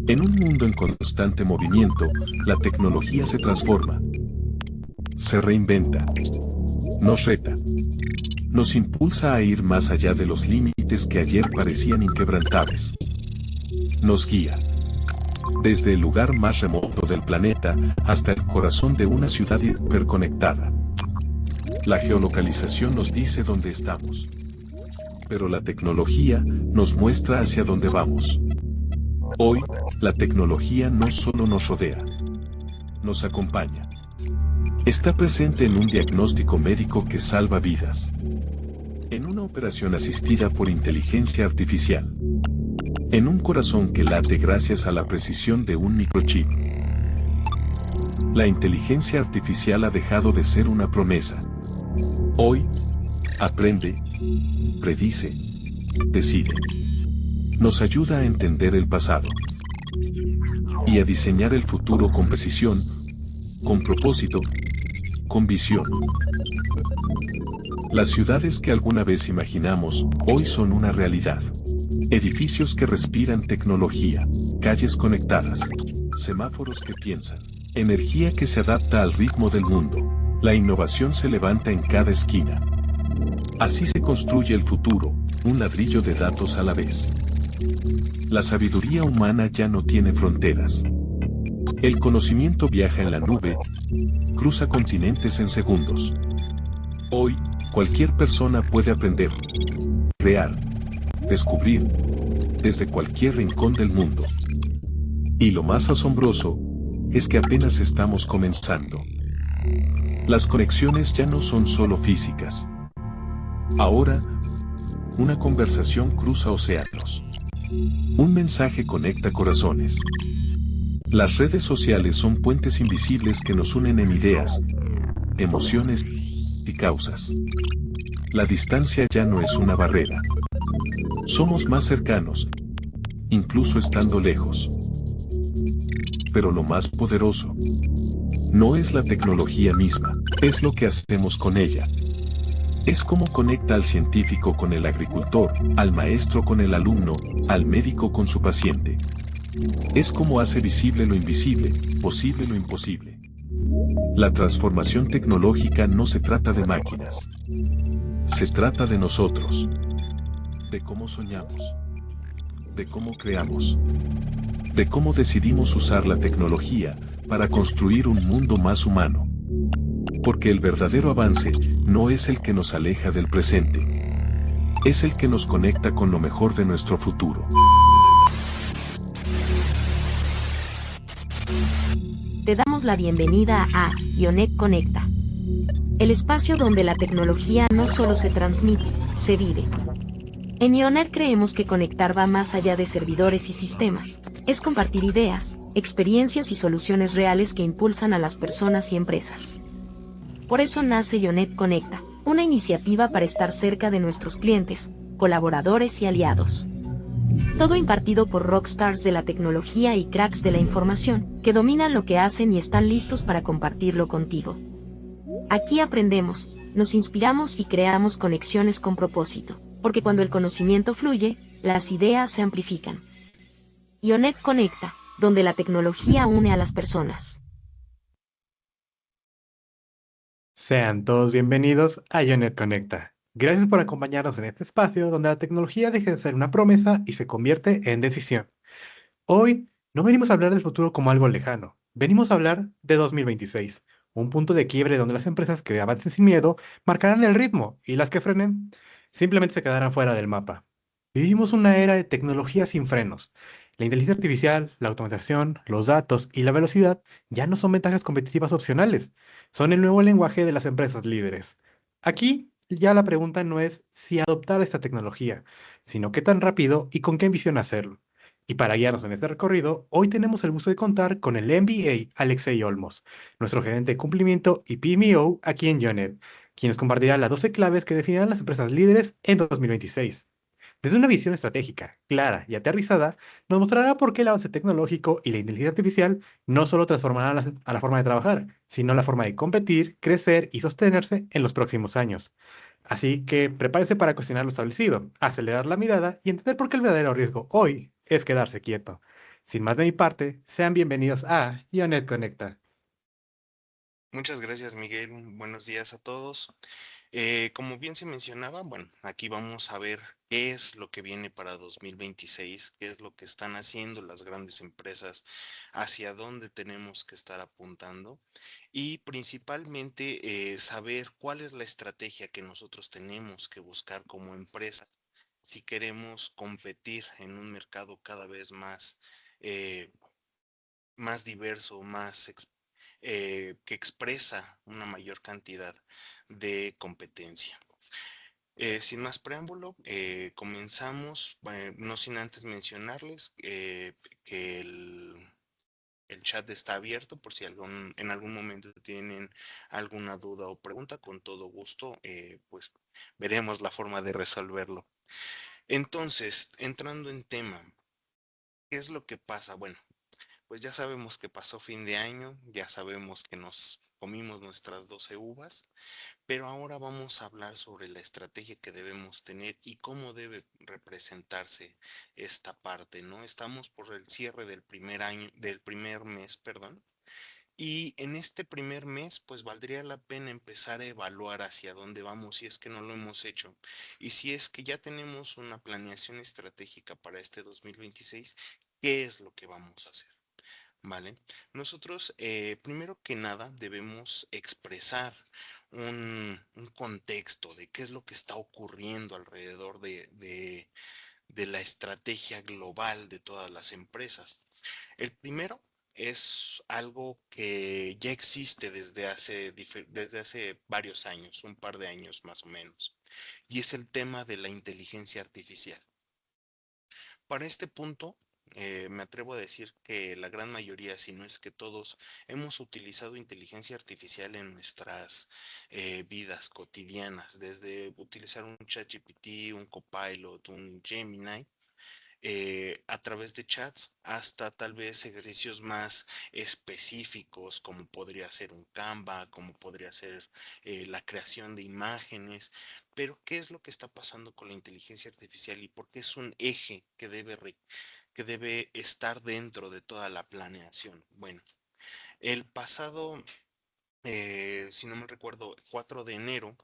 En un mundo en constante movimiento, la tecnología se transforma, se reinventa, nos reta, nos impulsa a ir más allá de los límites que ayer parecían inquebrantables. Nos guía, desde el lugar más remoto del planeta hasta el corazón de una ciudad hiperconectada. La geolocalización nos dice dónde estamos, pero la tecnología nos muestra hacia dónde vamos. Hoy, la tecnología no solo nos rodea, nos acompaña. Está presente en un diagnóstico médico que salva vidas, en una operación asistida por inteligencia artificial, en un corazón que late gracias a la precisión de un microchip. La inteligencia artificial ha dejado de ser una promesa. Hoy, aprende, predice, decide. Nos ayuda a entender el pasado y a diseñar el futuro con precisión, con propósito, con visión. Las ciudades que alguna vez imaginamos, hoy son una realidad. Edificios que respiran tecnología, calles conectadas, semáforos que piensan, energía que se adapta al ritmo del mundo. La innovación se levanta en cada esquina. Así se construye el futuro, un ladrillo de datos a la vez. La sabiduría humana ya no tiene fronteras. El conocimiento viaja en la nube, cruza continentes en segundos. Hoy, cualquier persona puede aprender, crear, descubrir, desde cualquier rincón del mundo. Y lo más asombroso, es que apenas estamos comenzando. Las conexiones ya no son solo físicas. Ahora, una conversación cruza océanos. Un mensaje conecta corazones. Las redes sociales son puentes invisibles que nos unen en ideas, emociones y causas. La distancia ya no es una barrera. Somos más cercanos, incluso estando lejos. Pero lo más poderoso no es la tecnología misma, es lo que hacemos con ella. Es cómo conecta al científico con el agricultor, al maestro con el alumno, al médico con su paciente. Es cómo hace visible lo invisible, posible lo imposible. La transformación tecnológica no se trata de máquinas. Se trata de nosotros. De cómo soñamos. De cómo creamos. De cómo decidimos usar la tecnología para construir un mundo más humano. Porque el verdadero avance no es el que nos aleja del presente. Es el que nos conecta con lo mejor de nuestro futuro. Te damos la bienvenida a Ionet Conecta, el espacio donde la tecnología no solo se transmite, se vive. En Ionet creemos que conectar va más allá de servidores y sistemas. Es compartir ideas, experiencias y soluciones reales que impulsan a las personas y empresas. Por eso nace Ionet Conecta, una iniciativa para estar cerca de nuestros clientes, colaboradores y aliados. Todo impartido por rockstars de la tecnología y cracks de la información, que dominan lo que hacen y están listos para compartirlo contigo. Aquí aprendemos, nos inspiramos y creamos conexiones con propósito, porque cuando el conocimiento fluye, las ideas se amplifican. Ionet Conecta, donde la tecnología une a las personas. Sean todos bienvenidos a Ionet Conecta. Gracias por acompañarnos en este espacio donde la tecnología deja de ser una promesa y se convierte en decisión. Hoy no venimos a hablar del futuro como algo lejano, venimos a hablar de 2026, un punto de quiebre donde las empresas que avancen sin miedo marcarán el ritmo y las que frenen simplemente se quedarán fuera del mapa. Vivimos una era de tecnología sin frenos. La inteligencia artificial, la automatización, los datos y la velocidad ya no son ventajas competitivas opcionales, son el nuevo lenguaje de las empresas líderes. Aquí ya la pregunta no es si adoptar esta tecnología, sino qué tan rápido y con qué ambición hacerlo. Y para guiarnos en este recorrido, hoy tenemos el gusto de contar con el MBA Alexei Olmos, nuestro gerente de cumplimiento y PMO aquí en Yonet, quien nos compartirá las 12 claves que definirán las empresas líderes en 2026. Desde una visión estratégica, clara y aterrizada, nos mostrará por qué el avance tecnológico y la inteligencia artificial no solo transformarán a la forma de trabajar, sino la forma de competir, crecer y sostenerse en los próximos años. Así que prepárese para cuestionar lo establecido, acelerar la mirada y entender por qué el verdadero riesgo hoy es quedarse quieto. Sin más de mi parte, sean bienvenidos a Ionet Conecta. Muchas gracias, Miguel. Buenos días a todos. Como bien se mencionaba, bueno, aquí vamos a ver qué es lo que viene para 2026, qué es lo que están haciendo las grandes empresas, hacia dónde tenemos que estar apuntando y principalmente saber cuál es la estrategia que nosotros tenemos que buscar como empresa si queremos competir en un mercado cada vez eh, más diverso, que expresa una mayor cantidad de competencia. Sin más preámbulo, comenzamos, no sin antes mencionarles que el chat está abierto por si en algún momento tienen alguna duda o pregunta, con todo gusto, pues veremos la forma de resolverlo. Entonces, entrando en tema, ¿qué es lo que pasa? Bueno, pues ya sabemos que pasó fin de año, ya sabemos que nos comimos nuestras 12 uvas, pero ahora vamos a hablar sobre la estrategia que debemos tener y cómo debe representarse esta parte, ¿no? Estamos por el cierre del primer año, del primer mes, perdón. Y en este primer mes, pues valdría la pena empezar a evaluar hacia dónde vamos si es que no lo hemos hecho. Y si es que ya tenemos una planeación estratégica para este 2026, ¿qué es lo que vamos a hacer? ¿Vale? Nosotros, primero que nada, debemos expresar un contexto de qué es lo que está ocurriendo alrededor de la estrategia global de todas las empresas. El primero es algo que ya existe desde hace varios años, un par de años más o menos, y es el tema de la inteligencia artificial. Para este punto, me atrevo a decir que la gran mayoría, si no es que todos, hemos utilizado inteligencia artificial en nuestras vidas cotidianas, desde utilizar un ChatGPT, un Copilot, un Gemini, a través de chats, hasta tal vez ejercicios más específicos, como podría ser un Canva, como podría ser la creación de imágenes. Pero, ¿qué es lo que está pasando con la inteligencia artificial y por qué es un eje que debe estar dentro de toda la planeación? Bueno, el pasado, si no me recuerdo, 4 de enero,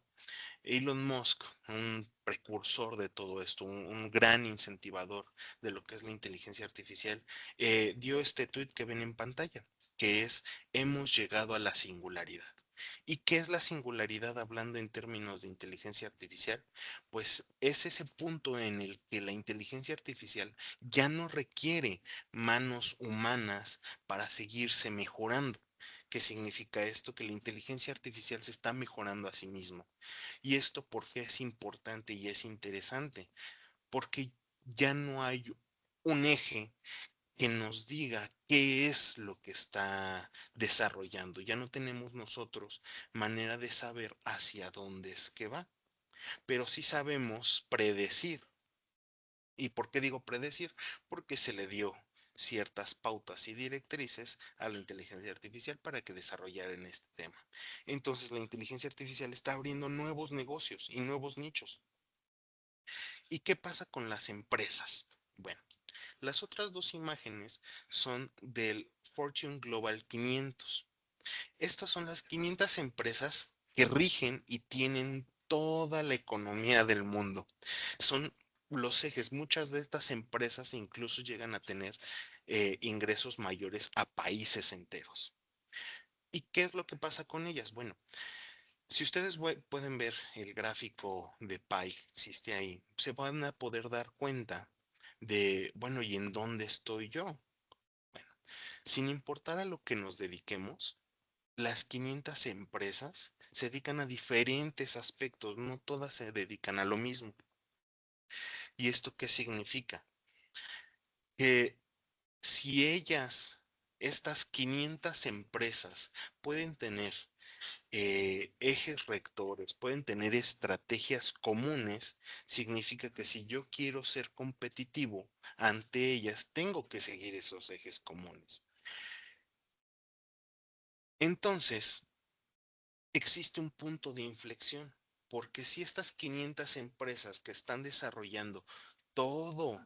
Elon Musk, un precursor de todo esto, un gran incentivador de lo que es la inteligencia artificial, dio este tweet que ven en pantalla, que es: hemos llegado a la singularidad. ¿Y qué es la singularidad hablando en términos de inteligencia artificial? Pues es ese punto en el que la inteligencia artificial ya no requiere manos humanas para seguirse mejorando. ¿Qué significa esto? Que la inteligencia artificial se está mejorando a sí misma. ¿Y esto por qué es importante y es interesante? Porque ya no hay un eje que nos diga qué es lo que está desarrollando. Ya no tenemos nosotros manera de saber hacia dónde es que va, pero sí sabemos predecir. ¿Y por qué digo predecir? Porque se le dio ciertas pautas y directrices a la inteligencia artificial para que desarrollara en este tema. Entonces la inteligencia artificial está abriendo nuevos negocios y nuevos nichos. ¿Y qué pasa con las empresas? Bueno, las otras dos imágenes son del Fortune Global 500. Estas son las 500 empresas que rigen y tienen toda la economía del mundo. Son los ejes. Muchas de estas empresas incluso llegan a tener ingresos mayores a países enteros. ¿Y qué es lo que pasa con ellas? Bueno, si ustedes pueden ver el gráfico de pie, existe ahí, se van a poder dar cuenta de, bueno, ¿y en dónde estoy yo? Bueno, sin importar a lo que nos dediquemos, las 500 empresas se dedican a diferentes aspectos, no todas se dedican a lo mismo. ¿Y esto qué significa? Que si estas 500 empresas pueden tener ejes rectores, pueden tener estrategias comunes, significa que si yo quiero ser competitivo ante ellas, tengo que seguir esos ejes comunes. Entonces, existe un punto de inflexión. Porque si estas 500 empresas que están desarrollando todo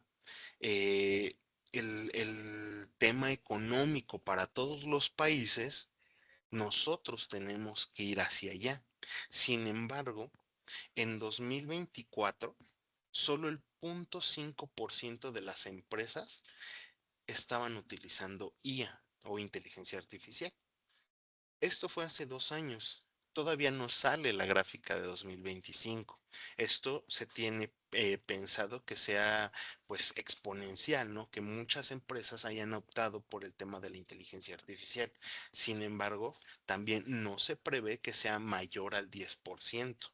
eh, el tema económico para todos los países, nosotros tenemos que ir hacia allá. Sin embargo, en 2024, solo el 0.5% de las empresas estaban utilizando IA o inteligencia artificial. Esto fue hace 2 años. Todavía no sale la gráfica de 2025. Esto se tiene pensado que sea pues exponencial, ¿no? Que muchas empresas hayan optado por el tema de la inteligencia artificial. Sin embargo, también no se prevé que sea mayor al 10%.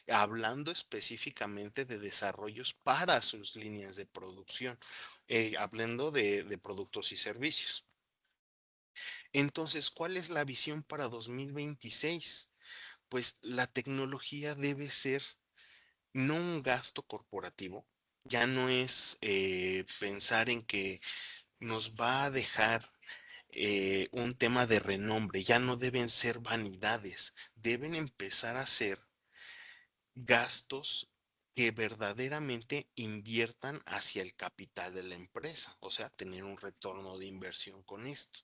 Hablando específicamente de desarrollos para sus líneas de producción, hablando de productos y servicios. Entonces, ¿cuál es la visión para 2026? Pues la tecnología debe ser no un gasto corporativo, ya no es pensar en que nos va a dejar un tema de renombre, ya no deben ser vanidades, deben empezar a ser gastos que verdaderamente inviertan hacia el capital de la empresa, o sea, tener un retorno de inversión con esto.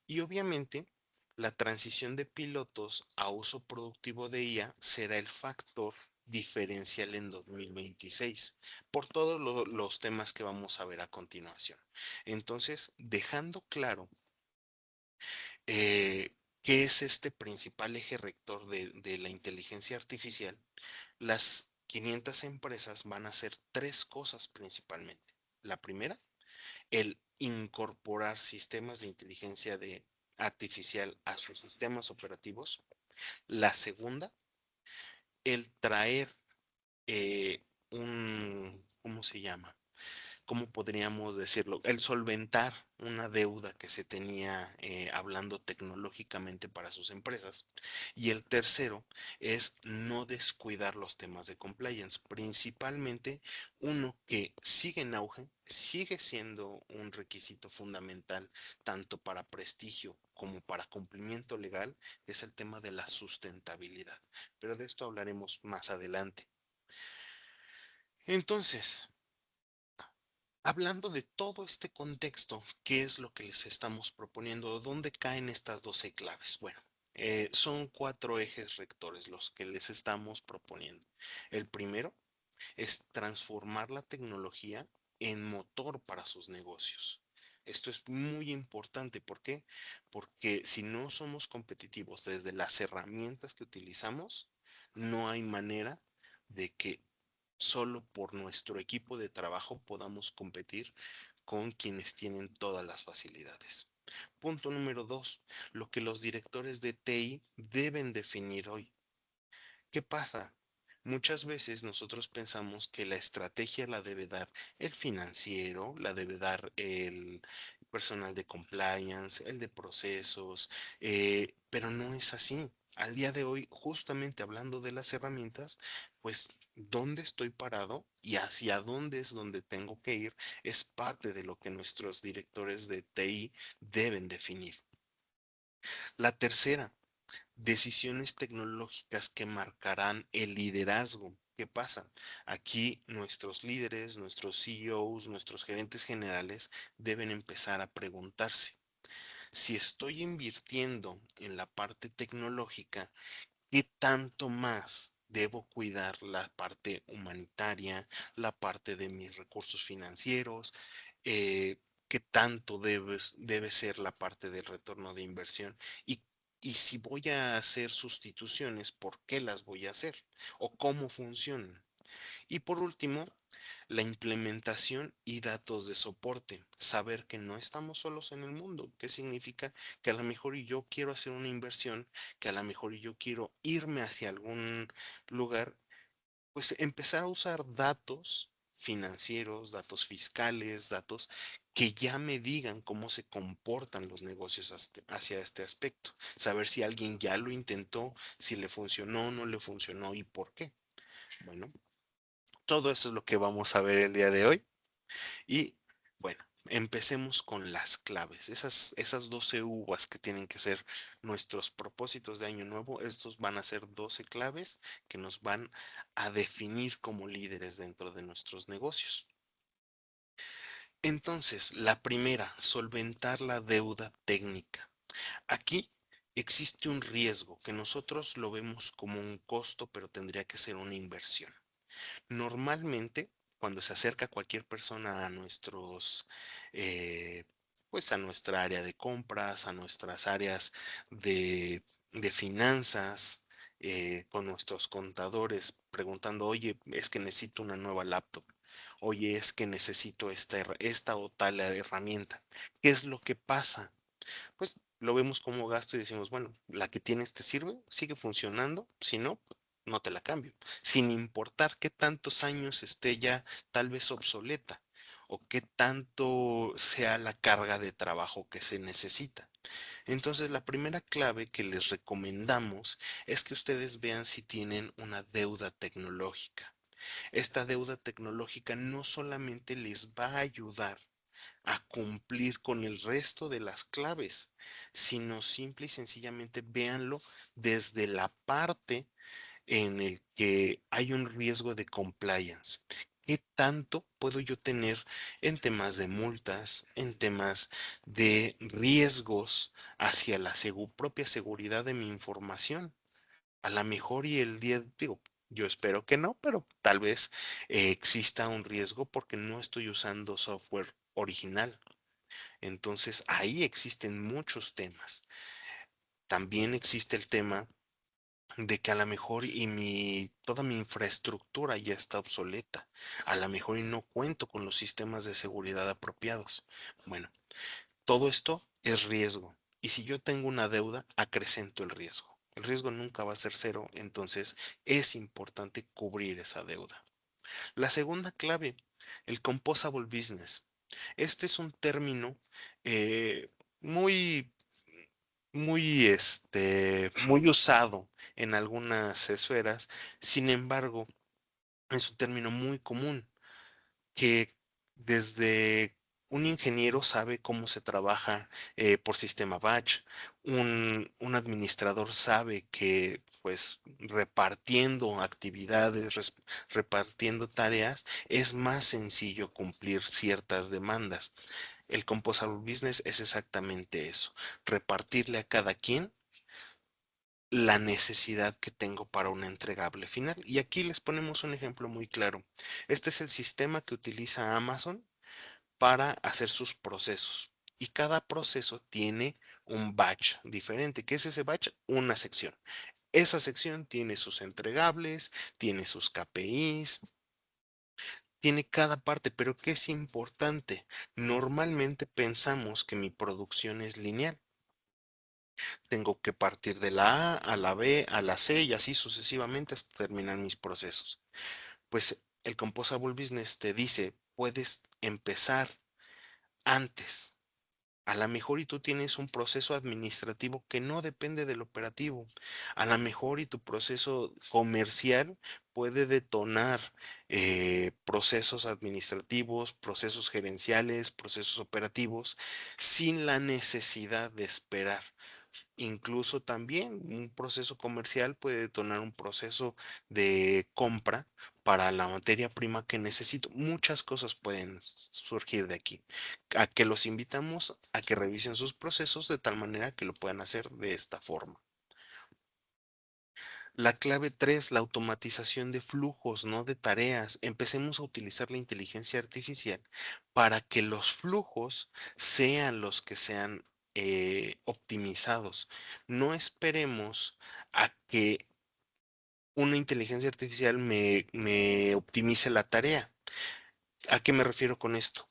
Y obviamente, la transición de pilotos a uso productivo de IA será el factor diferencial en 2026 por todos los temas que vamos a ver a continuación. Entonces, dejando claro eh, qué es este principal eje rector de la inteligencia artificial, las 500 empresas van a hacer tres cosas principalmente. La primera, el incorporar sistemas de inteligencia artificial a sus sistemas operativos. La segunda, el traer ¿cómo se llama? ¿Cómo podríamos decirlo? El solventar una deuda que se tenía hablando tecnológicamente para sus empresas. Y el tercero es no descuidar los temas de compliance, principalmente uno que sigue en auge, sigue siendo un requisito fundamental tanto para prestigio como para cumplimiento legal, es el tema de la sustentabilidad. Pero de esto hablaremos más adelante. Entonces, hablando de todo este contexto, ¿qué es lo que les estamos proponiendo? ¿Dónde caen estas 12 claves? Bueno, son 4 ejes rectores los que les estamos proponiendo. El primero es transformar la tecnología en motor para sus negocios. Esto es muy importante. ¿Por qué? Porque si no somos competitivos desde las herramientas que utilizamos, no hay manera de que solo por nuestro equipo de trabajo podamos competir con quienes tienen todas las facilidades. Punto número 2, lo que los directores de TI deben definir hoy. ¿Qué pasa? Muchas veces nosotros pensamos que la estrategia la debe dar el financiero, la debe dar el personal de compliance, el de procesos, pero no es así. Al día de hoy, justamente hablando de las herramientas, pues dónde estoy parado y hacia dónde es donde tengo que ir es parte de lo que nuestros directores de TI deben definir. La tercera, decisiones tecnológicas que marcarán el liderazgo. ¿Qué pasa? Aquí nuestros líderes, nuestros CEOs, nuestros gerentes generales deben empezar a preguntarse, si estoy invirtiendo en la parte tecnológica, ¿qué tanto más debo cuidar la parte humanitaria, la parte de mis recursos financieros? Eh, ¿Qué tanto debe ser la parte del retorno de inversión? Y, y si voy a hacer sustituciones, ¿por qué las voy a hacer? ¿O cómo funcionan? Y por último, la implementación y datos de soporte. Saber que no estamos solos en el mundo. ¿Qué significa? Que a lo mejor yo quiero hacer una inversión, que a lo mejor yo quiero irme hacia algún lugar, pues empezar a usar datos financieros, datos fiscales, datos que ya me digan cómo se comportan los negocios hacia este aspecto. Saber si alguien ya lo intentó, si le funcionó, no le funcionó y por qué. Bueno, todo eso es lo que vamos a ver el día de hoy. Y bueno, empecemos con las claves, esas 12 uvas que tienen que ser nuestros propósitos de año nuevo. Estos van a ser 12 claves que nos van a definir como líderes dentro de nuestros negocios. Entonces, la primera, solventar la deuda técnica. Aquí existe un riesgo que nosotros lo vemos como un costo, pero tendría que ser una inversión. Normalmente, cuando se acerca cualquier persona a eh, pues a nuestra área de compras, a nuestras áreas de finanzas, con nuestros contadores, preguntando, oye, es que necesito una nueva laptop. Oye, es que necesito esta o tal herramienta. ¿Qué es lo que pasa? Pues lo vemos como gasto y decimos, bueno, la que tienes te sirve, sigue funcionando, si no, pues, no te la cambio, sin importar qué tantos años esté ya tal vez obsoleta o qué tanto sea la carga de trabajo que se necesita. Entonces, la primera clave que les recomendamos es que ustedes vean si tienen una deuda tecnológica. Esta deuda tecnológica no solamente les va a ayudar a cumplir con el resto de las claves, sino simple y sencillamente véanlo desde la parte en el que hay un riesgo de compliance. ¿Qué tanto puedo yo tener en temas de multas, en temas de riesgos hacia la propia seguridad de mi información? A lo mejor y el día, digo, yo espero que no, pero tal vez exista un riesgo porque no estoy usando software original. Entonces, ahí existen muchos temas. También existe el tema de que a lo mejor toda mi infraestructura ya está obsoleta. A lo mejor y no cuento con los sistemas de seguridad apropiados. Bueno, todo esto es riesgo. Y si yo tengo una deuda, acrecento el riesgo. El riesgo nunca va a ser cero, entonces es importante cubrir esa deuda. La segunda clave, el composable business. Este es un término eh, muy, muy usado en algunas esferas. Sin embargo, es un término muy común que desde un ingeniero sabe cómo se trabaja por sistema batch, un administrador sabe que pues repartiendo actividades, repartiendo tareas, es más sencillo cumplir ciertas demandas. El composable business es exactamente eso, repartirle a cada quien la necesidad que tengo para un entregable final. Y aquí les ponemos un ejemplo muy claro. Este es el sistema que utiliza Amazon para hacer sus procesos. Y cada proceso tiene un batch diferente. ¿Qué es ese batch? Una sección. Esa sección tiene sus entregables, tiene sus KPIs, tiene cada parte, pero ¿qué es importante? Normalmente pensamos que mi producción es lineal. Tengo que partir de la A a la B a la C y así sucesivamente hasta terminar mis procesos. Pues el Composable Business te dice, puedes empezar antes. A lo mejor y tú tienes un proceso administrativo que no depende del operativo. A lo mejor y tu proceso comercial puede detonar procesos administrativos, procesos gerenciales, procesos operativos, sin la necesidad de esperar. Incluso también un proceso comercial puede detonar un proceso de compra para la materia prima que necesito. Muchas cosas pueden surgir de aquí. A que los invitamos a que revisen sus procesos de tal manera que lo puedan hacer de esta forma. La clave 3, la automatización de flujos, no de tareas. Empecemos a utilizar la inteligencia artificial para que los flujos sean los que sean optimizados. No esperemos a que una inteligencia artificial me optimice la tarea. ¿A qué me refiero con esto?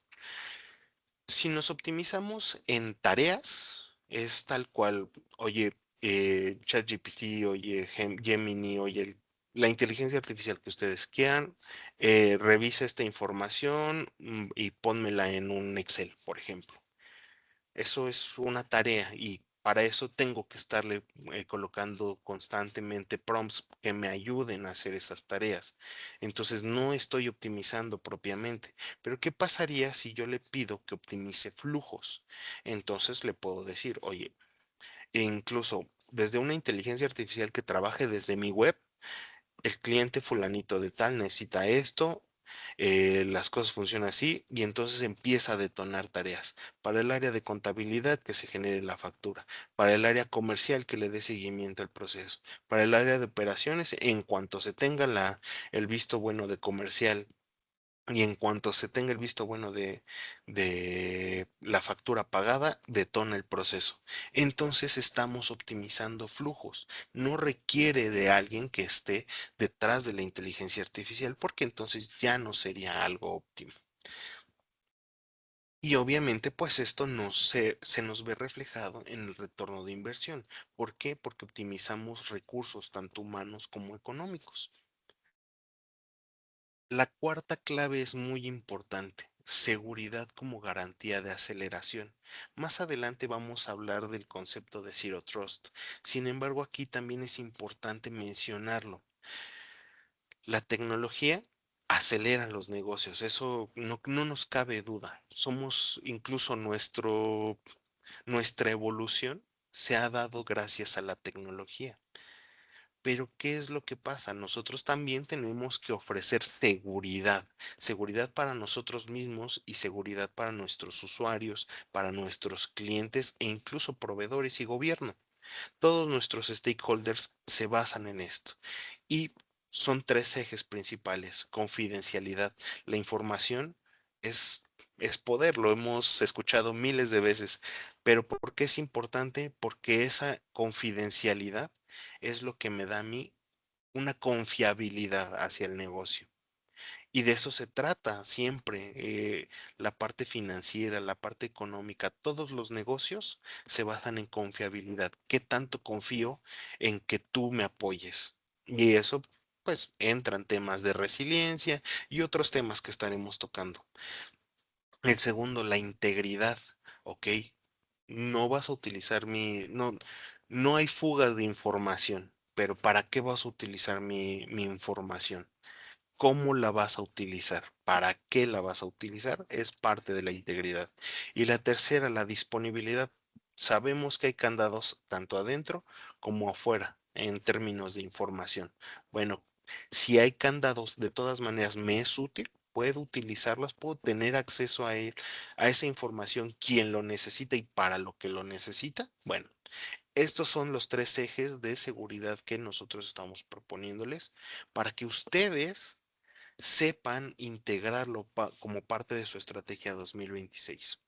Si nos optimizamos en tareas, es tal cual, oye, ChatGPT, oye, Gemini, oye, la inteligencia artificial que ustedes quieran, revisa esta información y pónmela en un Excel, por ejemplo. Eso es una tarea y Para eso tengo que estarle colocando constantemente prompts que me ayuden a hacer esas tareas. Entonces no estoy optimizando propiamente. Pero ¿qué pasaría si yo le pido que optimice flujos? Entonces le puedo decir, oye, e incluso desde una inteligencia artificial que trabaje desde mi web, el cliente fulanito de tal necesita esto, las cosas funcionan así y entonces empieza a detonar tareas. Para el área de contabilidad que se genere la factura, para el área comercial que le dé seguimiento al proceso, para el área de operaciones en cuanto se tenga el visto bueno de comercial y en cuanto se tenga el visto bueno de la factura pagada, detona el proceso. Entonces estamos optimizando flujos. No requiere de alguien que esté detrás de la inteligencia artificial, porque entonces ya no sería algo óptimo. Y obviamente, pues esto se nos ve reflejado en el retorno de inversión. ¿Por qué? Porque optimizamos recursos tanto humanos como económicos. La cuarta clave es muy importante, seguridad como garantía de aceleración. Más adelante vamos a hablar del concepto de Zero Trust. Sin embargo, aquí también es importante mencionarlo. La tecnología acelera los negocios, eso no nos cabe duda. Somos incluso nuestra evolución se ha dado gracias a la tecnología. Pero ¿qué es lo que pasa? Nosotros también tenemos que ofrecer seguridad, seguridad para nosotros mismos y seguridad para nuestros usuarios, para nuestros clientes e incluso proveedores y gobierno. Todos nuestros stakeholders se basan en esto. Y son tres ejes principales. Confidencialidad. La información es, es poder, lo hemos escuchado miles de veces. Pero ¿por qué es importante? Porque esa confidencialidad es lo que me da a mí una confiabilidad hacia el negocio. Y de eso se trata siempre, la parte financiera, la parte económica, todos los negocios se basan en confiabilidad. ¿Qué tanto confío en que tú me apoyes? Y eso, pues, entran temas de resiliencia y otros temas que estaremos tocando. El segundo, la integridad. Ok, no vas a utilizar no hay fuga de información, pero ¿para qué vas a utilizar mi información? ¿Cómo la vas a utilizar? ¿Para qué la vas a utilizar? Es parte de la integridad. Y la tercera, la disponibilidad. Sabemos que hay candados tanto adentro como afuera en términos de información. Bueno, si hay candados, de todas maneras me es útil, puedo utilizarlas, puedo tener acceso a él, a esa información, quien lo necesita y para lo que lo necesita. Bueno, estos son los tres ejes de seguridad que nosotros estamos proponiéndoles para que ustedes sepan integrarlo como parte de su estrategia 2026.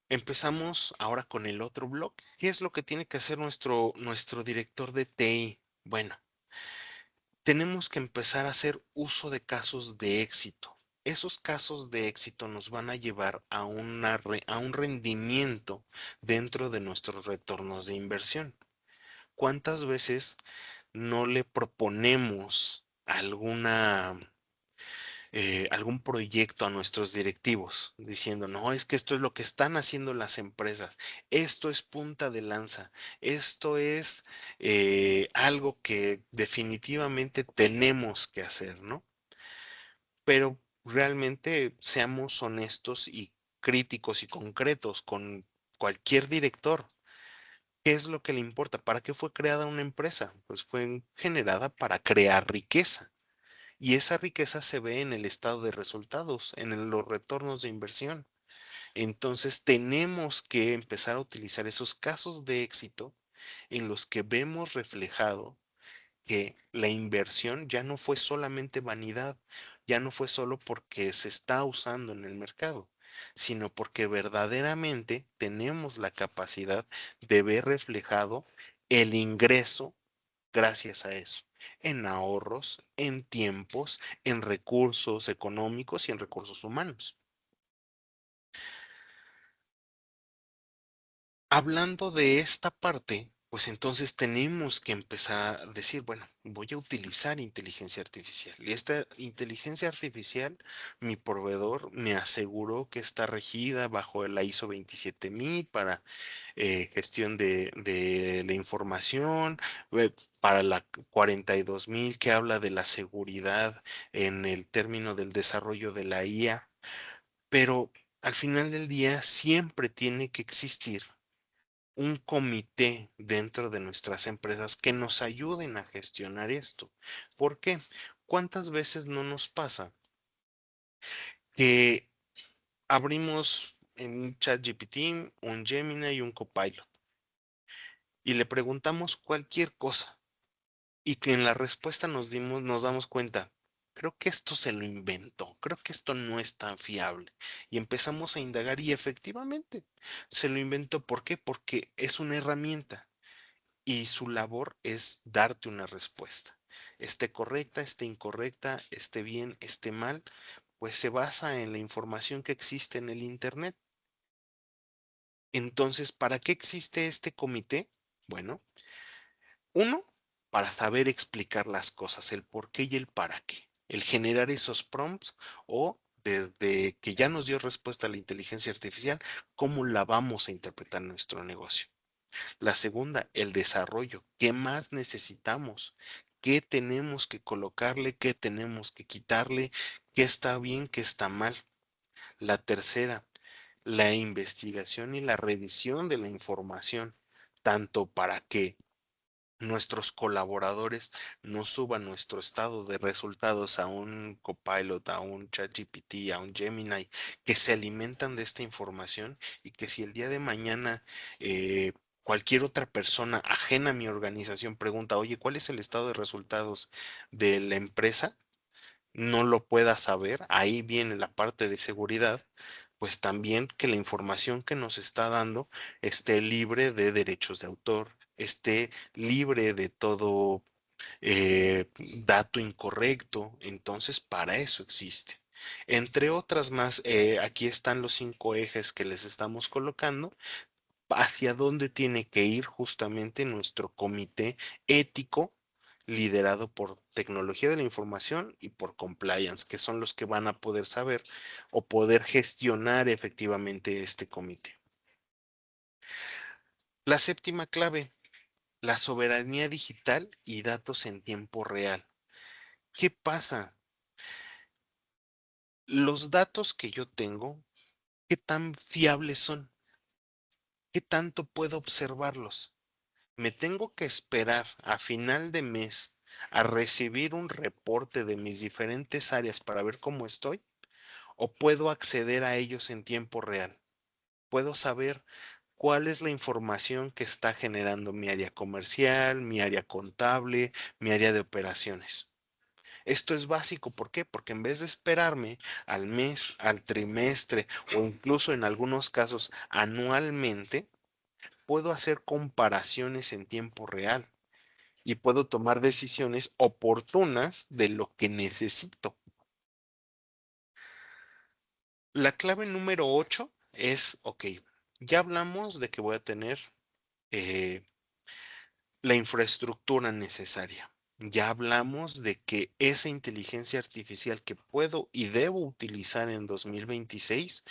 Empezamos ahora con el otro blog. ¿Qué es lo que tiene que hacer nuestro director de TI? Bueno, tenemos que empezar a hacer uso de casos de éxito. Esos casos de éxito nos van a llevar a a un rendimiento dentro de nuestros retornos de inversión. ¿Cuántas veces no le proponemos algún proyecto a nuestros directivos, diciendo, no, es que esto es lo que están haciendo las empresas, esto es punta de lanza, esto es algo que definitivamente tenemos que hacer, ¿no? Pero realmente seamos honestos y críticos y concretos con cualquier director. ¿Qué es lo que le importa? ¿Para qué fue creada una empresa? Pues fue generada para crear riqueza. Y esa riqueza se ve en el estado de resultados, los retornos de inversión. Entonces tenemos que empezar a utilizar esos casos de éxito en los que vemos reflejado que la inversión ya no fue solamente vanidad, ya no fue solo porque se está usando en el mercado, sino porque verdaderamente tenemos la capacidad de ver reflejado el ingreso gracias a eso, en ahorros, en tiempos, en recursos económicos y en recursos humanos. Hablando de esta parte, pues entonces tenemos que empezar a decir, bueno, voy a utilizar inteligencia artificial. Y esta inteligencia artificial, mi proveedor me aseguró que está regida bajo la ISO 27000 para gestión de la información, para la 42000 que habla de la seguridad en el término del desarrollo de la IA. Pero al final del día siempre tiene que existir un comité dentro de nuestras empresas que nos ayuden a gestionar esto. ¿Por qué? ¿Cuántas veces no nos pasa que abrimos en un ChatGPT, un Gemini y un Copilot y le preguntamos cualquier cosa y que en la respuesta nos damos cuenta, creo que esto se lo inventó, creo que esto no es tan fiable. Y empezamos a indagar y efectivamente se lo inventó. ¿Por qué? Porque es una herramienta y su labor es darte una respuesta. Esté correcta, esté incorrecta, esté bien, esté mal, pues se basa en la información que existe en el Internet. Entonces, ¿para qué existe este comité? Bueno, uno, para saber explicar las cosas, el por qué y el para qué. El generar esos prompts o desde que ya nos dio respuesta la inteligencia artificial, cómo la vamos a interpretar en nuestro negocio. La segunda, el desarrollo. ¿Qué más necesitamos? ¿Qué tenemos que colocarle? ¿Qué tenemos que quitarle? ¿Qué está bien? ¿Qué está mal? La tercera, la investigación y la revisión de la información, tanto para que nuestros colaboradores no suban nuestro estado de resultados a un Copilot, a un ChatGPT, a un Gemini, que se alimentan de esta información y que si el día de mañana cualquier otra persona ajena a mi organización pregunta, oye, ¿cuál es el estado de resultados de la empresa? No lo pueda saber, ahí viene la parte de seguridad, pues también que la información que nos está dando esté libre de derechos de autor, esté libre de todo eh, dato incorrecto. Entonces, para eso existe. Entre otras más, aquí están los 5 ejes que les estamos colocando, hacia dónde tiene que ir justamente nuestro comité ético liderado por tecnología de la información y por compliance, que son los que van a poder saber o poder gestionar efectivamente este comité. La séptima clave, la soberanía digital y datos en tiempo real. ¿Qué pasa? Los datos que yo tengo, ¿qué tan fiables son? ¿Qué tanto puedo observarlos? ¿Me tengo que esperar a final de mes a recibir un reporte de mis diferentes áreas para ver cómo estoy? ¿O puedo acceder a ellos en tiempo real? Puedo saber cuál es la información que está generando mi área comercial, mi área contable, mi área de operaciones. Esto es básico, ¿por qué? Porque en vez de esperarme al mes, al trimestre o incluso en algunos casos anualmente, puedo hacer comparaciones en tiempo real y puedo tomar decisiones oportunas de lo que necesito. La clave número 8 es, ok, ya hablamos de que voy a tener eh, la infraestructura necesaria. Ya hablamos de que esa inteligencia artificial que puedo y debo utilizar en 2026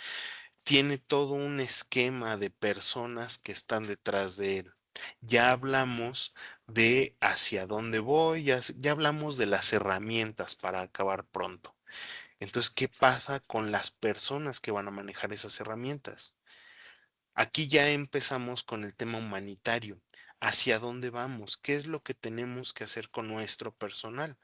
tiene todo un esquema de personas que están detrás de él. Ya hablamos de hacia dónde voy, ya hablamos de las herramientas para acabar pronto. Entonces, ¿qué pasa con las personas que van a manejar esas herramientas? Aquí ya empezamos con el tema humanitario. ¿Hacia dónde vamos? ¿Qué es lo que tenemos que hacer con nuestro personal?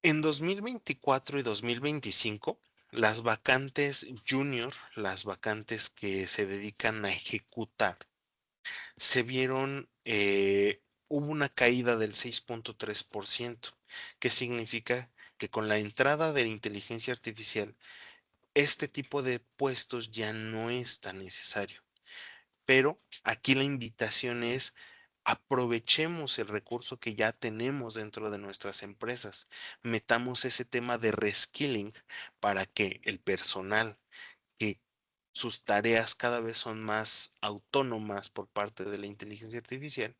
En 2024 y 2025, las vacantes junior, las vacantes que se dedican a ejecutar, se vieron, hubo una caída del 6.3%, que significa que con la entrada de la inteligencia artificial, este tipo de puestos ya no es tan necesario. Pero aquí la invitación es aprovechemos el recurso que ya tenemos dentro de nuestras empresas, metamos ese tema de reskilling para que el personal que sus tareas cada vez son más autónomas por parte de la inteligencia artificial,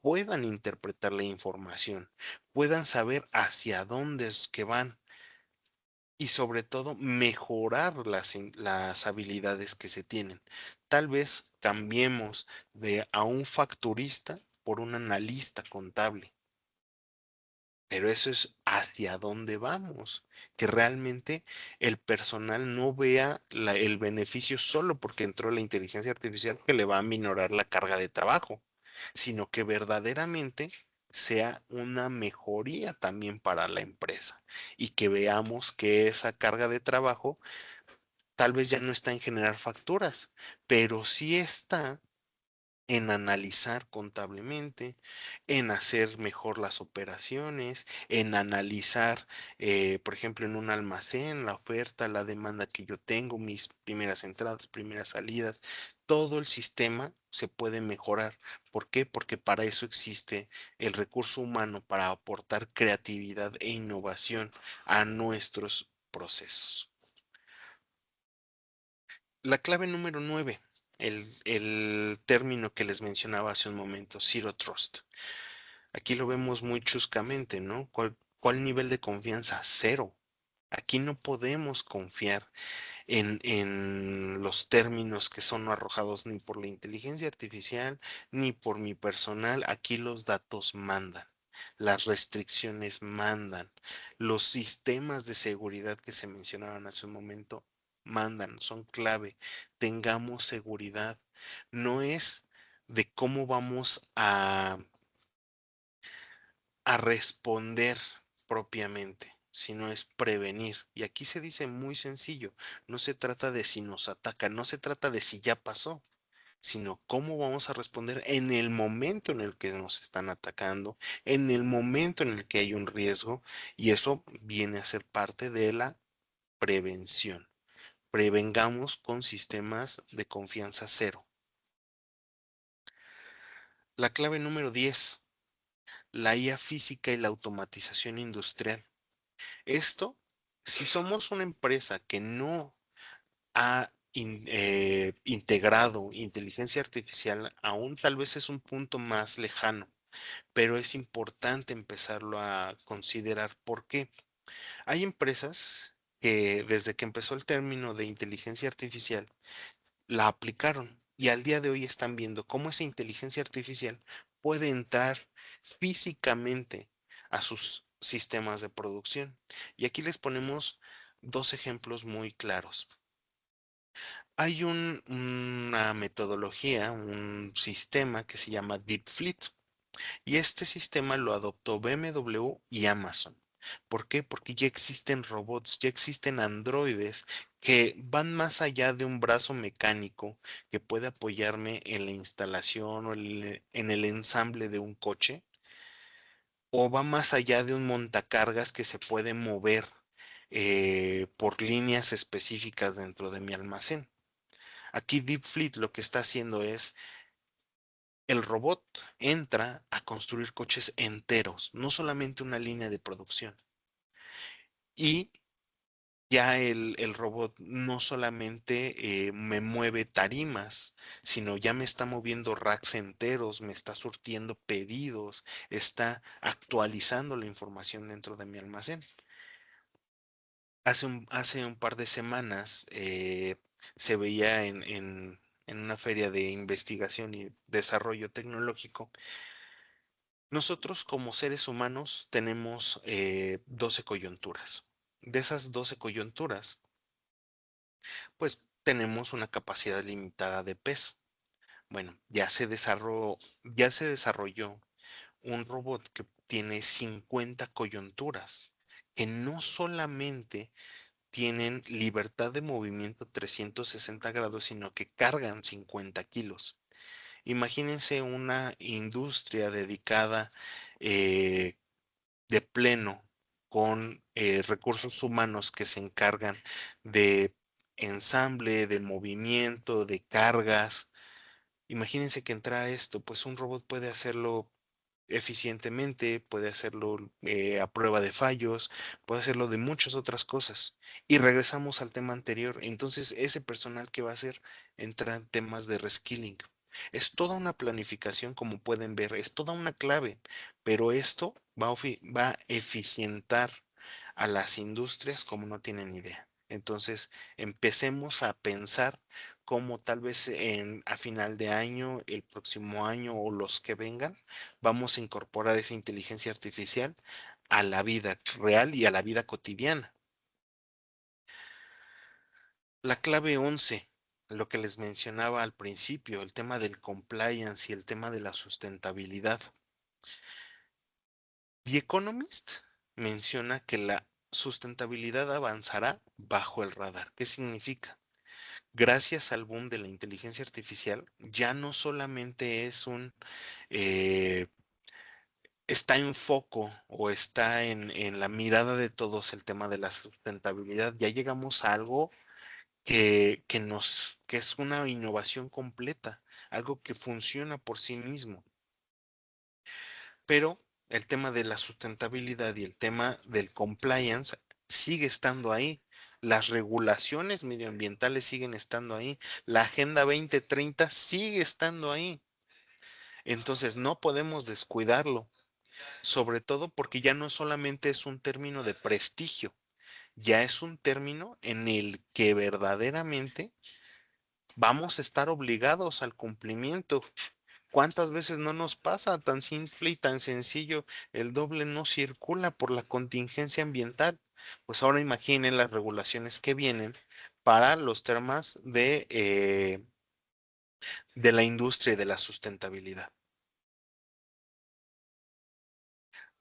puedan interpretar la información, puedan saber hacia dónde es que van y sobre todo mejorar las habilidades que se tienen. Tal vez cambiemos de a un facturista por un analista contable. Pero eso es hacia dónde vamos, que realmente el personal no vea el beneficio solo porque entró la inteligencia artificial que le va a minorar la carga de trabajo, sino que verdaderamente sea una mejoría también para la empresa y que veamos que esa carga de trabajo tal vez ya no está en generar facturas, pero sí está en analizar contablemente, en hacer mejor las operaciones, en analizar, por ejemplo, en un almacén, la oferta, la demanda que yo tengo, mis primeras entradas, primeras salidas, todo el sistema se puede mejorar. ¿Por qué? Porque para eso existe el recurso humano, para aportar creatividad e innovación a nuestros procesos. La clave número 9, el término que les mencionaba hace un momento, Zero Trust. Aquí lo vemos muy chuscamente, ¿no? ¿Cuál nivel de confianza? Cero. Aquí no podemos confiar en los términos que son arrojados ni por la inteligencia artificial ni por mi personal. Aquí los datos mandan. Las restricciones mandan. Los sistemas de seguridad que se mencionaban hace un momento mandan, son clave. Tengamos seguridad. No es de cómo vamos a responder propiamente, sino es prevenir. Y aquí se dice muy sencillo, no se trata de si nos atacan, no se trata de si ya pasó, sino cómo vamos a responder en el momento en el que nos están atacando, en el momento en el que hay un riesgo, y eso viene a ser parte de la prevención. Prevengamos con sistemas de confianza cero. La clave número 10, la IA física y la automatización industrial. Esto, si somos una empresa que no ha integrado inteligencia artificial, aún tal vez es un punto más lejano, pero es importante empezarlo a considerar. ¿Por qué? Hay empresas que desde que empezó el término de inteligencia artificial, la aplicaron y al día de hoy están viendo cómo esa inteligencia artificial puede entrar físicamente a sus sistemas de producción. Y aquí les ponemos dos ejemplos muy claros. Hay una metodología, un sistema que se llama Deep Fleet. Y este sistema lo adoptó BMW y Amazon. ¿Por qué? Porque ya existen robots, ya existen androides que van más allá de un brazo mecánico que puede apoyarme en la instalación o en el ensamble de un coche, o va más allá de un montacargas que se puede mover por líneas específicas dentro de mi almacén. Aquí Deep Fleet lo que está haciendo es el robot entra a construir coches enteros, no solamente una línea de producción. Y ya el robot no solamente me mueve tarimas, sino ya me está moviendo racks enteros, me está surtiendo pedidos, está actualizando la información dentro de mi almacén. Hace un par de semanas se veía en una feria de investigación y desarrollo tecnológico. Nosotros como seres humanos tenemos 12 coyunturas. De esas 12 coyunturas, pues tenemos una capacidad limitada de peso. Bueno, ya se desarrolló un robot que tiene 50 coyunturas, que no solamente tienen libertad de movimiento 360 grados, sino que cargan 50 kilos. Imagínense una industria dedicada eh, de pleno con recursos humanos que se encargan de ensamble, de movimiento, de cargas. Imagínense que entra esto, pues un robot puede hacerlo eficientemente, puede hacerlo a prueba de fallos, puede hacerlo de muchas otras cosas. Y regresamos al tema anterior. Entonces, ese personal que va a hacer entra en temas de reskilling. Es toda una planificación, como pueden ver, es toda una clave, pero esto va a eficientar a las industrias como no tienen idea. Entonces, empecemos a pensar cómo tal vez a final de año, el próximo año o los que vengan, vamos a incorporar esa inteligencia artificial a la vida real y a la vida cotidiana. La clave 11, lo que les mencionaba al principio, el tema del compliance y el tema de la sustentabilidad. The Economist menciona que la sustentabilidad avanzará bajo el radar. ¿Qué significa? Gracias al boom de la inteligencia artificial, ya no solamente eh, está en foco o está en la mirada de todos el tema de la sustentabilidad, ya llegamos a algo que es una innovación completa, algo que funciona por sí mismo. Pero el tema de la sustentabilidad y el tema del compliance sigue estando ahí. Las regulaciones medioambientales siguen estando ahí. La Agenda 2030 sigue estando ahí. Entonces no podemos descuidarlo, sobre todo porque ya no solamente es un término de prestigio, ya es un término en el que verdaderamente vamos a estar obligados al cumplimiento. ¿Cuántas veces no nos pasa tan simple y tan sencillo? El doble no circula por la contingencia ambiental. Pues ahora imaginen las regulaciones que vienen para los temas de la industria y de la sustentabilidad.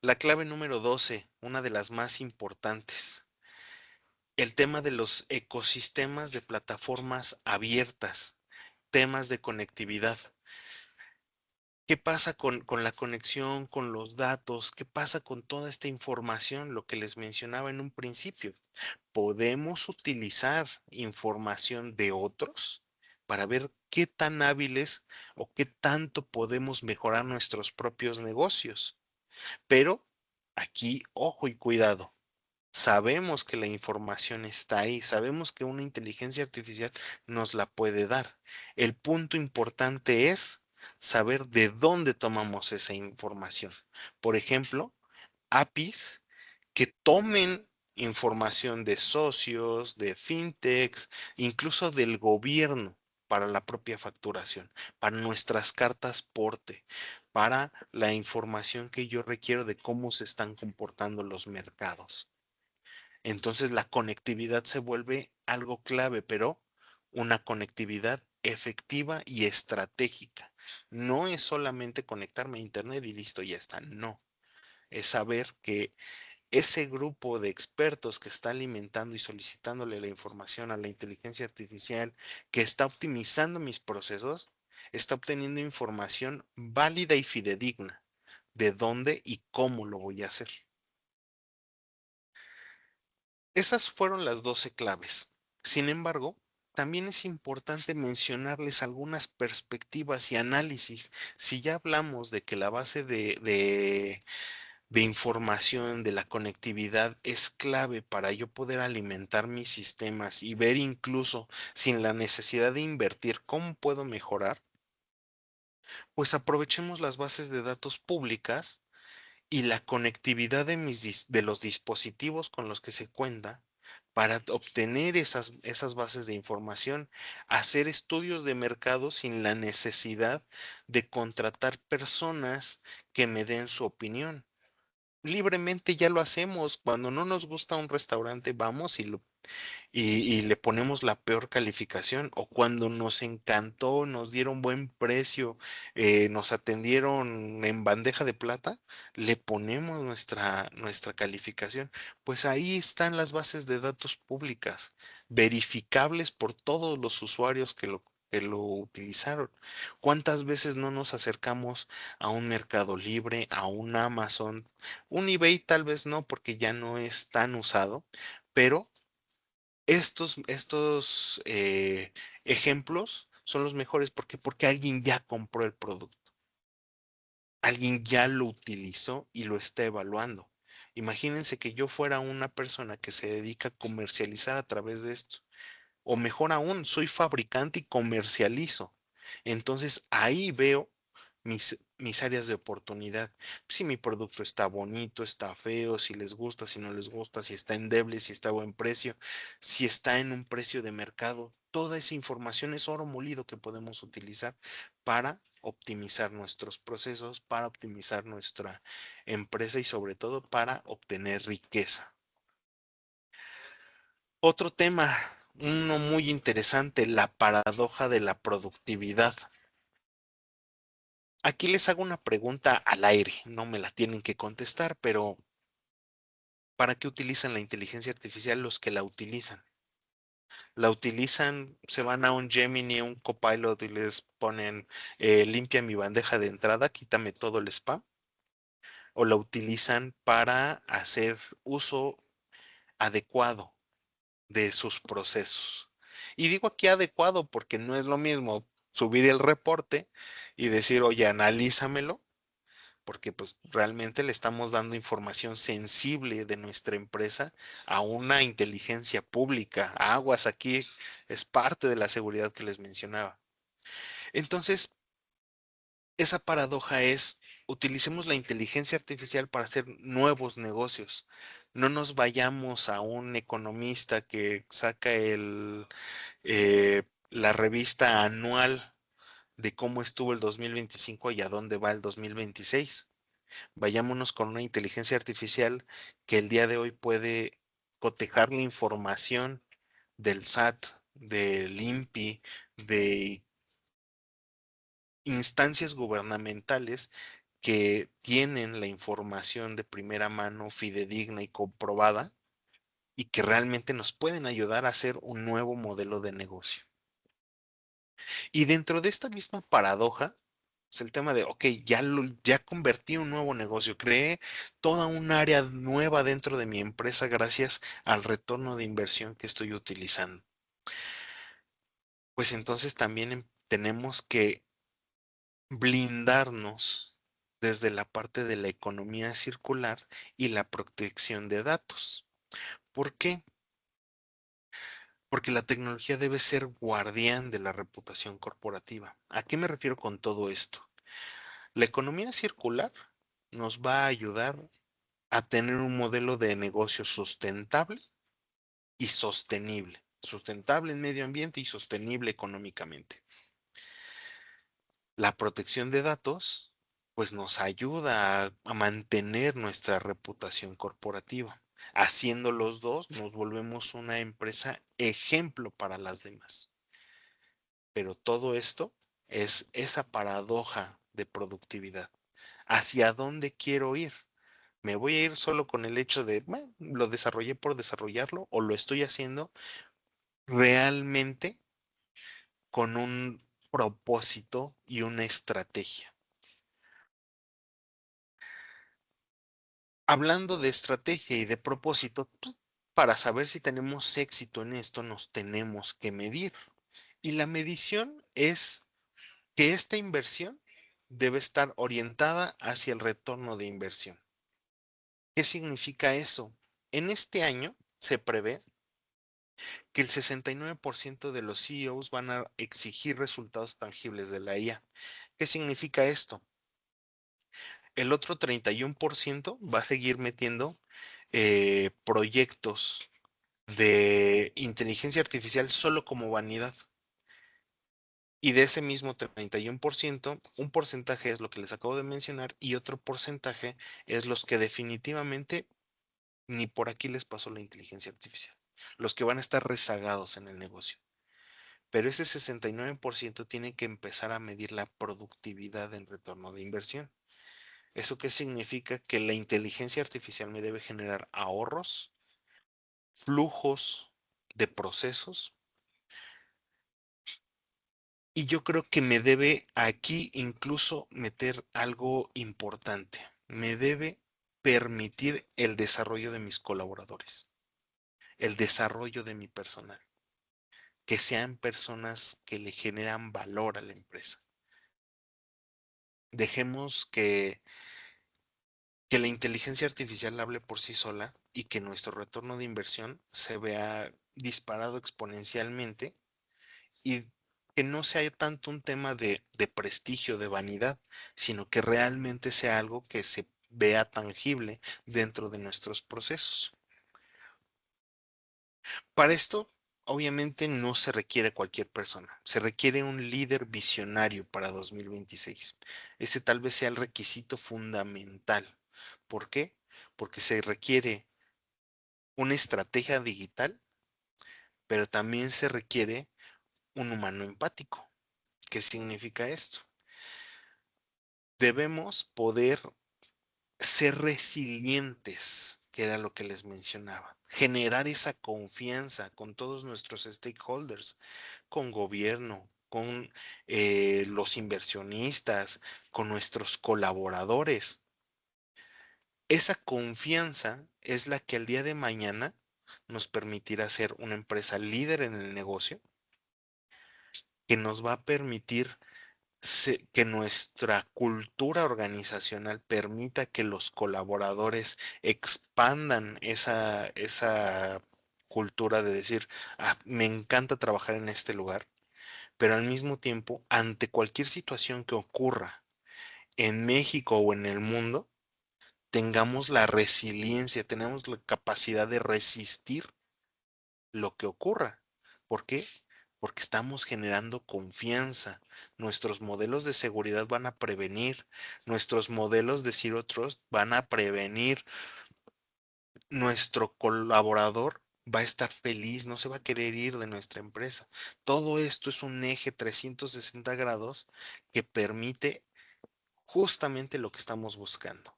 La clave número 12, una de las más importantes, el tema de los ecosistemas de plataformas abiertas, temas de conectividad. ¿Qué pasa con la conexión, con los datos? ¿Qué pasa con toda esta información? Lo que les mencionaba en un principio. Podemos utilizar información de otros para ver qué tan hábiles o qué tanto podemos mejorar nuestros propios negocios. Pero aquí, ojo y cuidado. Sabemos que la información está ahí, sabemos que una inteligencia artificial nos la puede dar. El punto importante es saber de dónde tomamos esa información. Por ejemplo, APIs que tomen información de socios, de fintechs, incluso del gobierno para la propia facturación, para nuestras cartas porte, para la información que yo requiero de cómo se están comportando los mercados. Entonces la conectividad se vuelve algo clave, pero una conectividad efectiva y estratégica. No es solamente conectarme a internet y listo, ya está. No, es saber que ese grupo de expertos que está alimentando y solicitándole la información a la inteligencia artificial, que está optimizando mis procesos, está obteniendo información válida y fidedigna de dónde y cómo lo voy a hacer. Esas fueron las 12 claves. Sin embargo, también es importante mencionarles algunas perspectivas y análisis. Si ya hablamos de que la base de información, de la conectividad, es clave para yo poder alimentar mis sistemas y ver incluso sin la necesidad de invertir cómo puedo mejorar, pues aprovechemos las bases de datos públicas y la conectividad de los dispositivos con los que se cuenta para obtener esas bases de información, hacer estudios de mercado sin la necesidad de contratar personas que me den su opinión. Libremente ya lo hacemos. Cuando no nos gusta un restaurante, vamos y le ponemos la peor calificación. O cuando nos encantó, nos dieron buen precio, nos atendieron en bandeja de plata, le ponemos nuestra calificación. Pues ahí están las bases de datos públicas, verificables por todos los usuarios que lo utilizaron. ¿Cuántas veces no nos acercamos a un Mercado Libre, a un Amazon, un eBay? Tal vez no, porque ya no es tan usado, pero estos ejemplos son los mejores. ¿Por qué? Porque alguien ya compró el producto. alguien ya lo utilizó y lo está evaluando. Imagínense que yo fuera una persona que se dedica a comercializar a través de esto. O mejor aún, soy fabricante y comercializo. Entonces ahí veo mis áreas de oportunidad. Si mi producto está bonito, está feo, si les gusta, si no les gusta, si está endeble, si está a buen precio, si está en un precio de mercado. Toda esa información es oro molido que podemos utilizar para optimizar nuestros procesos, para optimizar nuestra empresa y sobre todo para obtener riqueza. Otro tema, uno muy interesante, la paradoja de la productividad. Aquí les hago una pregunta al aire, no me la tienen que contestar, pero ¿para qué utilizan la inteligencia artificial los que la utilizan? La utilizan, se van a un Gemini, un Copilot y les ponen limpia mi bandeja de entrada, quítame todo el spam, o la utilizan para hacer uso adecuado de sus procesos. Y digo aquí adecuado porque no es lo mismo subir el reporte y decir, oye, analízamelo, porque pues realmente le estamos dando información sensible de nuestra empresa a una inteligencia pública. Aguas aquí es parte de la seguridad que les mencionaba. Entonces, esa paradoja es, utilicemos la inteligencia artificial para hacer nuevos negocios. No nos vayamos a un economista que saca la revista anual de cómo estuvo el 2025 y a dónde va el 2026. Vayámonos con una inteligencia artificial que el día de hoy puede cotejar la información del SAT, del INPI, de instancias gubernamentales que tienen la información de primera mano, fidedigna y comprobada, y que realmente nos pueden ayudar a hacer un nuevo modelo de negocio. Y dentro de esta misma paradoja, es el tema de, ok, ya convertí un nuevo negocio, creé toda un área nueva dentro de mi empresa gracias al retorno de inversión que estoy utilizando. Pues entonces también tenemos que blindarnos desde la parte de la economía circular y la protección de datos. ¿Por qué? Porque la tecnología debe ser guardián de la reputación corporativa. ¿A qué me refiero con todo esto? La economía circular nos va a ayudar a tener un modelo de negocio sustentable y sostenible. Sustentable en medio ambiente y sostenible económicamente. La protección de datos, pues nos ayuda a mantener nuestra reputación corporativa. Haciendo los dos, nos volvemos una empresa ejemplo para las demás. Pero todo esto es esa paradoja de productividad. ¿Hacia dónde quiero ir? ¿Me voy a ir solo con el hecho de, bueno, lo desarrollé por desarrollarlo o lo estoy haciendo realmente con un propósito y una estrategia? Hablando de estrategia y de propósito, pues, para saber si tenemos éxito en esto, nos tenemos que medir. Y la medición es que esta inversión debe estar orientada hacia el retorno de inversión. ¿Qué significa eso? En este año se prevé que el 69% de los CEOs van a exigir resultados tangibles de la IA. ¿Qué significa esto? El otro 31% va a seguir metiendo proyectos de inteligencia artificial solo como vanidad. Y de ese mismo 31%, un porcentaje es lo que les acabo de mencionar y otro porcentaje es los que definitivamente ni por aquí les pasó la inteligencia artificial. Los que van a estar rezagados en el negocio. Pero ese 69% tiene que empezar a medir la productividad en retorno de inversión. ¿Eso qué significa? Que la inteligencia artificial me debe generar ahorros, flujos de procesos, y yo creo que me debe aquí incluso meter algo importante. Me debe permitir el desarrollo de mis colaboradores, el desarrollo de mi personal, que sean personas que le generan valor a la empresa. Dejemos que la inteligencia artificial hable por sí sola y que nuestro retorno de inversión se vea disparado exponencialmente y que no sea tanto un tema de prestigio, de vanidad, sino que realmente sea algo que se vea tangible dentro de nuestros procesos. Para esto, obviamente no se requiere cualquier persona, se requiere un líder visionario para 2026. Ese tal vez sea el requisito fundamental. ¿Por qué? Porque se requiere una estrategia digital, pero también se requiere un humano empático. ¿Qué significa esto? Debemos poder ser resilientes, que era lo que les mencionaba. Generar esa confianza con todos nuestros stakeholders, con gobierno, con los inversionistas, con nuestros colaboradores. Esa confianza es la que el día de mañana nos permitirá ser una empresa líder en el negocio, que nos va a permitir que nuestra cultura organizacional permita que los colaboradores expandan esa cultura de decir, "Ah, me encanta trabajar en este lugar", pero al mismo tiempo, ante cualquier situación que ocurra en México o en el mundo, tengamos la resiliencia, tenemos la capacidad de resistir lo que ocurra. ¿Por qué? Porque estamos generando confianza. Nuestros modelos de seguridad van a prevenir, nuestros modelos de Zero Trust van a prevenir, nuestro colaborador va a estar feliz, no se va a querer ir de nuestra empresa. Todo esto es un eje 360 grados que permite justamente lo que estamos buscando,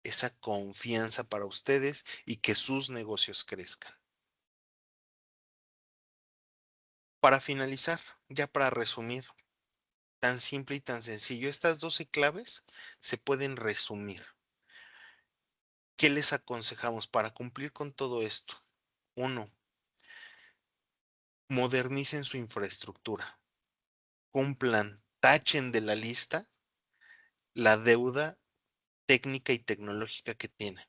esa confianza para ustedes y que sus negocios crezcan. Para finalizar, ya para resumir, tan simple y tan sencillo, estas 12 claves se pueden resumir. ¿Qué les aconsejamos para cumplir con todo esto? Uno, modernicen su infraestructura. Cumplan, tachen de la lista la deuda técnica y tecnológica que tiene.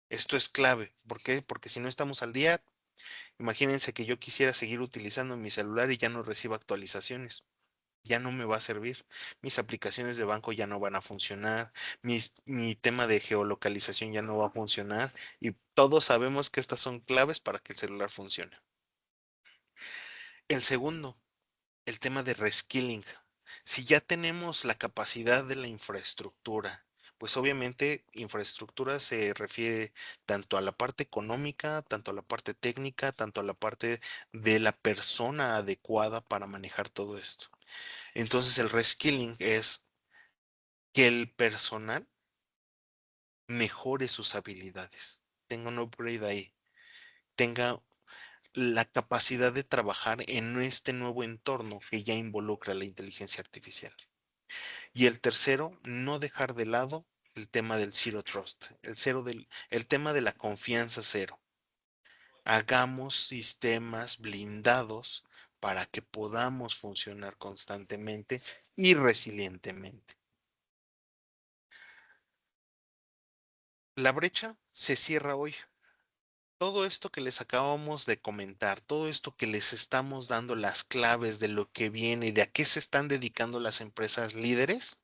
Esto es clave. ¿Por qué? Porque si no estamos al día, imagínense que yo quisiera seguir utilizando mi celular y ya no recibo actualizaciones. Ya no me va a servir. Mis aplicaciones de banco ya no van a funcionar. Mi tema de geolocalización ya no va a funcionar. Y todos sabemos que estas son claves para que el celular funcione. El segundo, el tema de reskilling. Si ya tenemos la capacidad de la infraestructura, pues obviamente infraestructura se refiere tanto a la parte económica, tanto a la parte técnica, tanto a la parte de la persona adecuada para manejar todo esto. Entonces el reskilling es que el personal mejore sus habilidades, tenga un upgrade ahí, tenga la capacidad de trabajar en este nuevo entorno que ya involucra la inteligencia artificial. Y el tercero, no dejar de lado el tema del zero trust, el tema de la confianza cero. Hagamos sistemas blindados para que podamos funcionar constantemente y resilientemente. La brecha se cierra hoy. Todo esto que les acabamos de comentar, todo esto que les estamos dando las claves de lo que viene y de a qué se están dedicando las empresas líderes,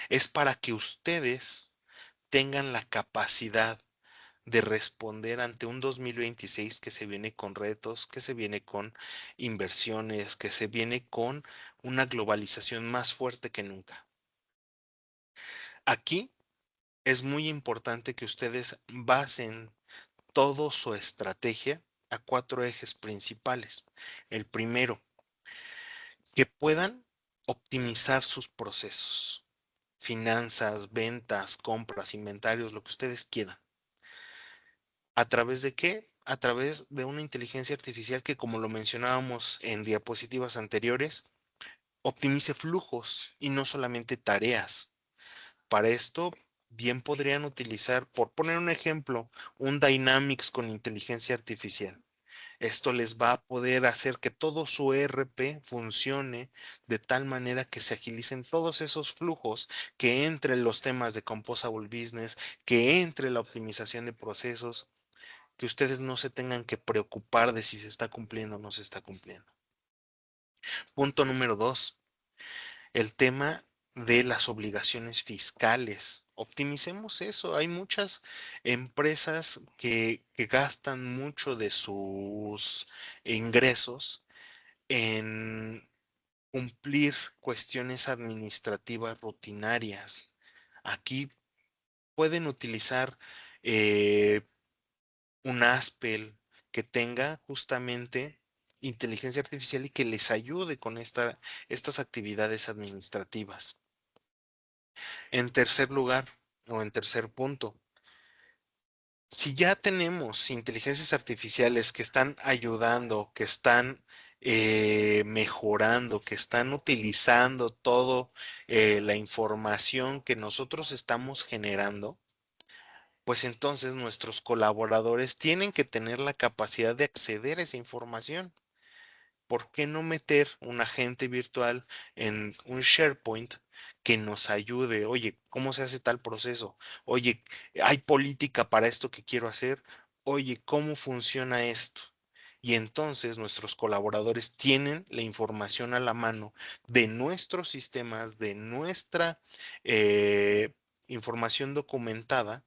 es para que ustedes tengan la capacidad de responder ante un 2026 que se viene con retos, que se viene con inversiones, que se viene con una globalización más fuerte que nunca. Aquí es muy importante que ustedes basen toda su estrategia a 4 ejes principales. El primero, que puedan optimizar sus procesos, finanzas, ventas, compras, inventarios, lo que ustedes quieran. ¿A través de qué? A través de una inteligencia artificial que, como lo mencionábamos en diapositivas anteriores, optimice flujos y no solamente tareas. Para esto, bien podrían utilizar, por poner un ejemplo, un Dynamics con inteligencia artificial. Esto les va a poder hacer que todo su ERP funcione de tal manera que se agilicen todos esos flujos, que entre los temas de Composable Business, que entre la optimización de procesos, que ustedes no se tengan que preocupar de si se está cumpliendo o no se está cumpliendo. Punto número 2, el tema de las obligaciones fiscales. Optimicemos eso. Hay muchas empresas que gastan mucho de sus ingresos en cumplir cuestiones administrativas rutinarias. Aquí pueden utilizar eh, un Aspel que tenga justamente inteligencia artificial y que les ayude con estas actividades administrativas. En tercer lugar, o en tercer punto, si ya tenemos inteligencias artificiales que están ayudando, que están mejorando, que están utilizando todo la información que nosotros estamos generando, pues entonces nuestros colaboradores tienen que tener la capacidad de acceder a esa información. ¿Por qué no meter un agente virtual en un SharePoint que nos ayude? Oye, ¿cómo se hace tal proceso? Oye, ¿hay política para esto que quiero hacer? Oye, ¿cómo funciona esto? Y entonces nuestros colaboradores tienen la información a la mano de nuestros sistemas, de nuestra eh, información documentada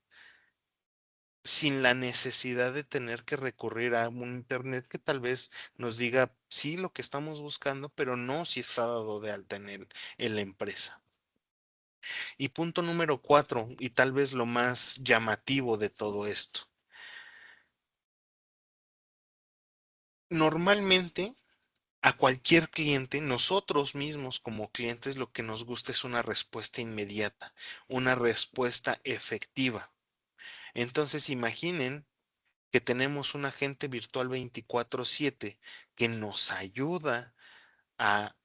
sin la necesidad de tener que recurrir a un internet que tal vez nos diga sí lo que estamos buscando, pero no si está dado de alta en la empresa. Y punto número 4, y tal vez lo más llamativo de todo esto. Normalmente a cualquier cliente, nosotros mismos como clientes, lo que nos gusta es una respuesta inmediata, una respuesta efectiva. Entonces imaginen que tenemos un agente virtual 24/7 que nos ayuda a,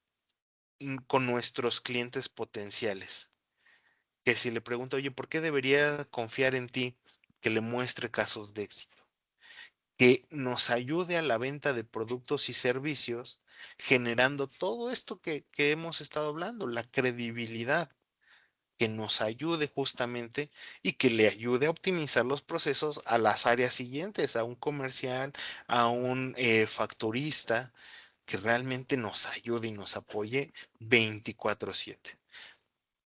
con nuestros clientes potenciales. Que si le pregunto, oye, ¿por qué debería confiar en ti? Que le muestre casos de éxito. Que nos ayude a la venta de productos y servicios, generando todo esto que hemos estado hablando, la credibilidad, que nos ayude justamente y que le ayude a optimizar los procesos a las áreas siguientes, a un comercial, a un facturista, que realmente nos ayude y nos apoye 24/7.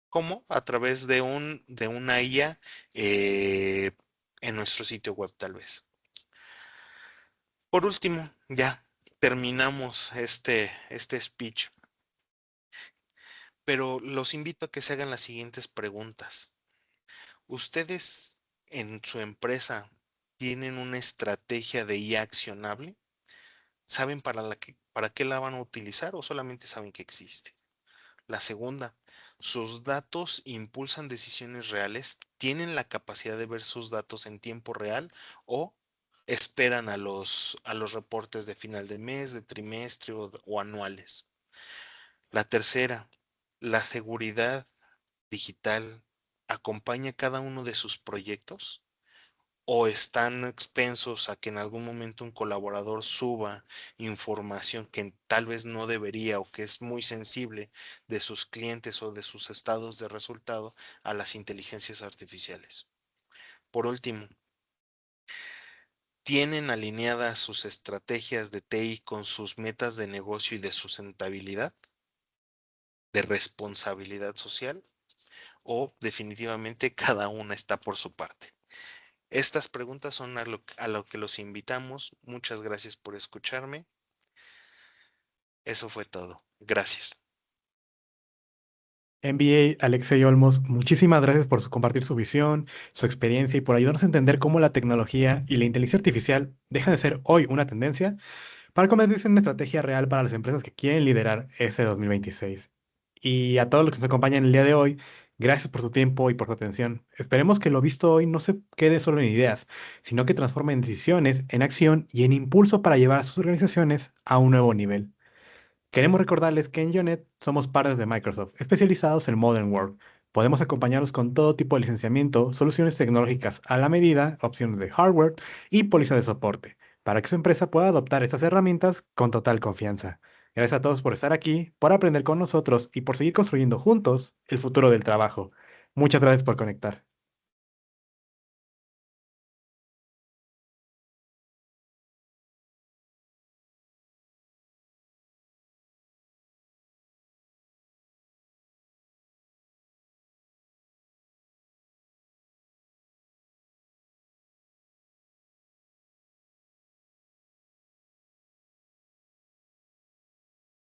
¿Cómo? A través de una IA en nuestro sitio web, tal vez. Por último, ya terminamos este speech, pero los invito a que se hagan las siguientes preguntas. ¿Ustedes en su empresa tienen una estrategia de IA accionable? ¿Saben para qué la van a utilizar o solamente saben que existe? La segunda, ¿sus datos impulsan decisiones reales? ¿Tienen la capacidad de ver sus datos en tiempo real o esperan a los reportes de final de mes, de trimestre o anuales? La tercera, ¿la seguridad digital acompaña cada uno de sus proyectos? ¿O están expensos a que en algún momento un colaborador suba información que tal vez no debería o que es muy sensible de sus clientes o de sus estados de resultado a las inteligencias artificiales? Por último, ¿tienen alineadas sus estrategias de TI con sus metas de negocio y de sustentabilidad, de responsabilidad social? ¿O definitivamente cada una está por su parte? Estas preguntas son a lo que los invitamos. Muchas gracias por escucharme. Eso fue todo. Gracias. MBA Alexei Olmos, muchísimas gracias por compartir su visión, su experiencia y por ayudarnos a entender cómo la tecnología y la inteligencia artificial dejan de ser hoy una tendencia para convertirse en una estrategia real para las empresas que quieren liderar ese 2026. Y a todos los que nos acompañan el día de hoy, gracias por su tiempo y por su atención. Esperemos que lo visto hoy no se quede solo en ideas, sino que transforme en decisiones, en acción y en impulso para llevar a sus organizaciones a un nuevo nivel. Queremos recordarles que en Yonet somos partners de Microsoft, especializados en Modern Work. Podemos acompañarlos con todo tipo de licenciamiento, soluciones tecnológicas a la medida, opciones de hardware y póliza de soporte, para que su empresa pueda adoptar estas herramientas con total confianza. Gracias a todos por estar aquí, por aprender con nosotros y por seguir construyendo juntos el futuro del trabajo. Muchas gracias por conectar.